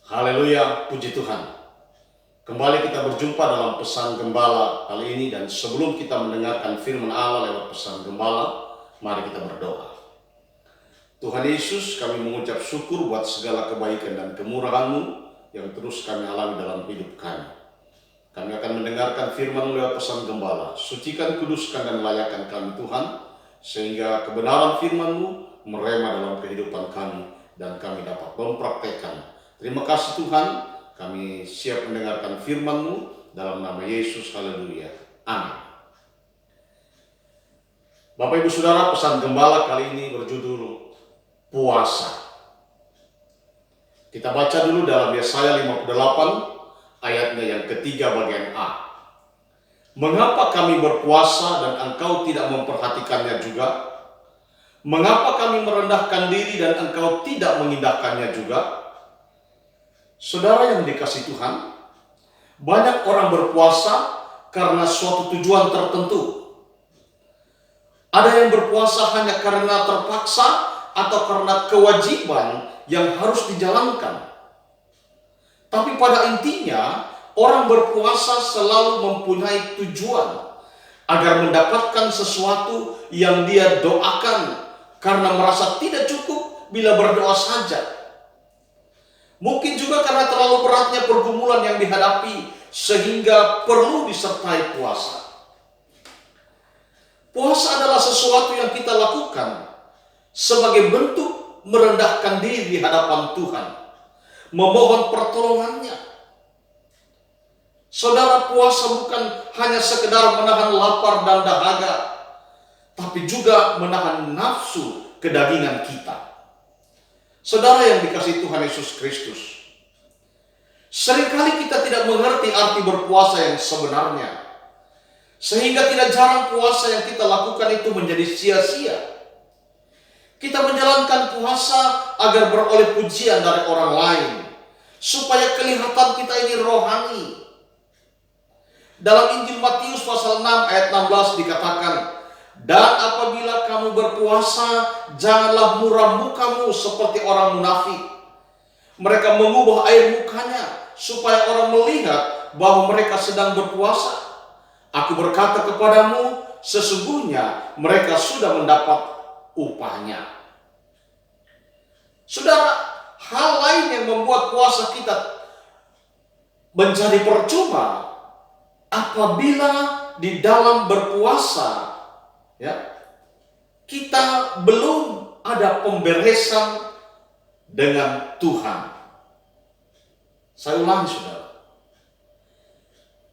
Haleluya, puji Tuhan. Kembali kita berjumpa dalam pesan gembala kali ini, dan sebelum kita mendengarkan firman Allah lewat pesan gembala, mari kita berdoa. Tuhan Yesus, kami mengucap syukur buat segala kebaikan dan kemurahan-Mu yang terus kami alami dalam hidup kami. Kami akan mendengarkan firman lewat pesan gembala. Sucikan, kuduskan, dan layakan kami Tuhan, sehingga kebenaran firman-Mu merema dalam kehidupan kami dan kami dapat mempraktekkan. Terima kasih Tuhan, kami siap mendengarkan firman-Mu dalam nama Yesus. Haleluya. Amin. Bapak Ibu Saudara, pesan gembala kali ini berjudul puasa. Kita baca dulu dalam Yesaya 58 ayatnya yang ketiga bagian A. Mengapa kami berpuasa dan engkau tidak memperhatikannya juga? Mengapa kami merendahkan diri dan engkau tidak mengindahkannya juga? Saudara yang dikasihi Tuhan, banyak orang berpuasa karena suatu tujuan tertentu. Ada yang berpuasa hanya karena terpaksa atau karena kewajiban yang harus dijalankan. Tapi pada intinya, orang berpuasa selalu mempunyai tujuan agar mendapatkan sesuatu yang dia doakan, karena merasa tidak cukup bila berdoa saja. Mungkin juga karena terlalu beratnya pergumulan yang dihadapi sehingga perlu disertai puasa. Puasa adalah sesuatu yang kita lakukan sebagai bentuk merendahkan diri di hadapan Tuhan, memohon pertolongannya. Saudara, puasa bukan hanya sekedar menahan lapar dan dahaga, tapi juga menahan nafsu kedagingan kita. Saudara yang dikasihi Tuhan Yesus Kristus, seringkali kita tidak mengerti arti berpuasa yang sebenarnya, sehingga tidak jarang puasa yang kita lakukan itu menjadi sia-sia. Kita menjalankan puasa agar beroleh pujian dari orang lain, supaya kelihatan kita ini rohani. Dalam Injil Matius pasal 6 ayat 16 dikatakan, dan apabila kamu berpuasa, janganlah muram mukamu seperti orang munafik. Mereka mengubah air mukanya supaya orang melihat bahwa mereka sedang berpuasa. Aku berkata kepadamu, sesungguhnya mereka sudah mendapat upahnya. Saudara, hal lain yang membuat puasa kita menjadi percuma apabila di dalam berpuasa kita belum ada pemberesan dengan Tuhan. Saya ulangi saudara,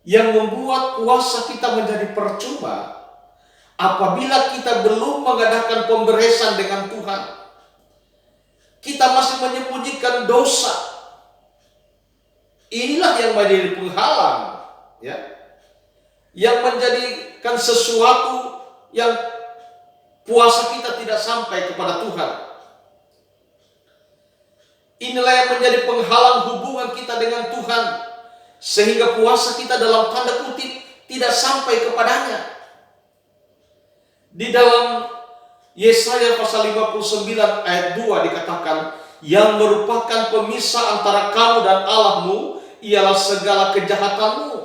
yang membuat puasa kita menjadi percuma apabila kita belum mengadakan pemberesan dengan Tuhan. Kita masih menyembunyikan dosa. Inilah yang menjadi penghalang, yang menjadikan sesuatu yang puasa kita tidak sampai kepada Tuhan. Inilah yang menjadi penghalang hubungan kita dengan Tuhan, sehingga puasa kita dalam tanda kutip tidak sampai kepadanya. Di dalam Yesaya pasal 59 ayat 2 dikatakan, yang merupakan pemisah antara kamu dan Allahmu ialah segala kejahatanmu,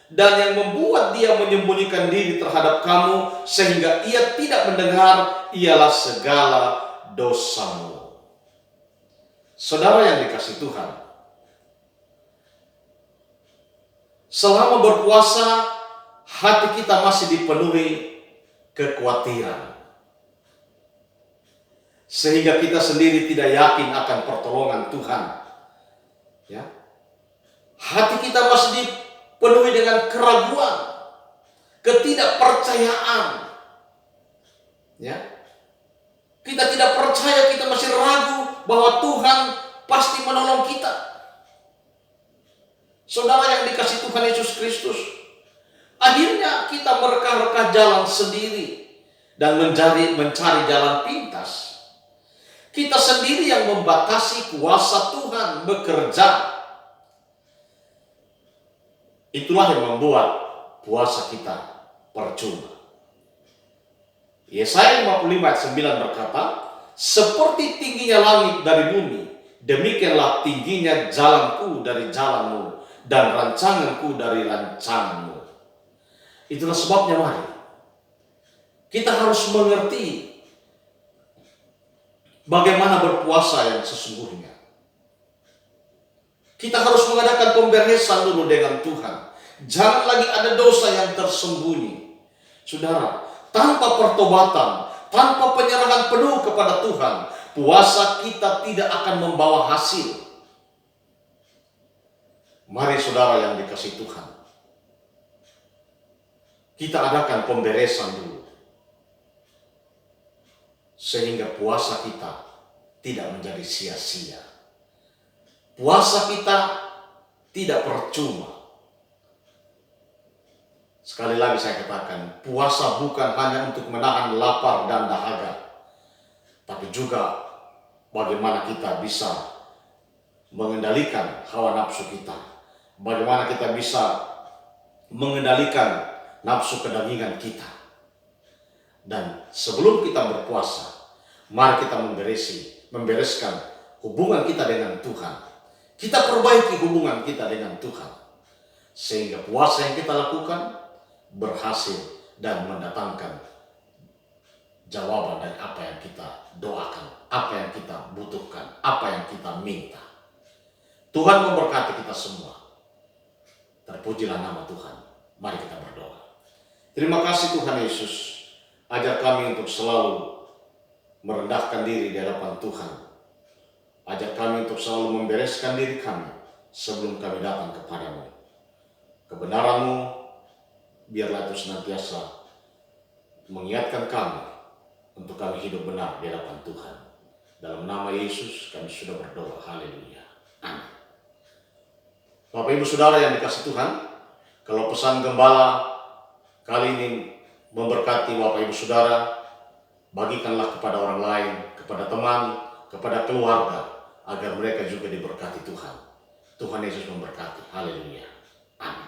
dan yang membuat dia menyembunyikan diri terhadap kamu sehingga ia tidak mendengar ialah segala dosamu. Saudara yang dikasihi Tuhan, selama berpuasa hati kita masih dipenuhi kekhawatiran, sehingga kita sendiri tidak yakin akan pertolongan Tuhan. Hati kita masih dipenuhi dengan keraguan, ketidakpercayaan. Kita tidak percaya, kita masih ragu bahwa Tuhan pasti menolong kita. Saudara yang dikasihi Tuhan Yesus Kristus, akhirnya kita mereka-reka jalan sendiri dan mencari jalan pintas. Kita sendiri yang membatasi kuasa Tuhan bekerja. Itulah yang membuat puasa kita percuma. Yesaya 55 ayat 9 berkata, seperti tingginya langit dari bumi, demikianlah tingginya jalanku dari jalanmu, dan rancanganku dari rancanganmu. Itulah sebabnya mari kita harus mengerti bagaimana berpuasa yang sesungguhnya. Kita harus mengadakan pemberesan dulu dengan Tuhan. Jangan lagi ada dosa yang tersembunyi. Saudara, tanpa pertobatan, tanpa penyerahan penuh kepada Tuhan, puasa kita tidak akan membawa hasil. Mari saudara yang dikasihi Tuhan, kita adakan pemberesan dulu, sehingga puasa kita tidak menjadi sia-sia. Puasa kita tidak percuma. Sekali lagi saya katakan, puasa bukan hanya untuk menahan lapar dan dahaga, tapi juga bagaimana kita bisa mengendalikan hawa nafsu kita. Bagaimana kita bisa mengendalikan nafsu kedagingan kita. Dan sebelum kita berpuasa, mari kita membereskan hubungan kita dengan Tuhan. Kita perbaiki hubungan kita dengan Tuhan, sehingga puasa yang kita lakukan berhasil dan mendatangkan jawaban dari apa yang kita doakan, apa yang kita butuhkan, apa yang kita minta. Tuhan memberkati kita semua. Terpujilah nama Tuhan. Mari kita berdoa. Terima kasih Tuhan Yesus. Ajar kami untuk selalu merendahkan diri di hadapan Tuhan. Ajar kami untuk selalu membereskan diri kami sebelum kami datang kepadamu. Kebenaran-Mu biarlah itu senantiasa mengingatkan kami untuk kami hidup benar di hadapan Tuhan. Dalam nama Yesus kami sudah berdoa. Haleluya. Amin. Bapak Ibu Saudara yang dikasihi Tuhan, kalau pesan gembala kali ini memberkati Bapak Ibu Saudara, bagikanlah kepada orang lain, kepada teman, kepada keluarga, agar mereka juga diberkati Tuhan. Tuhan Yesus memberkati. Haleluya. Amin.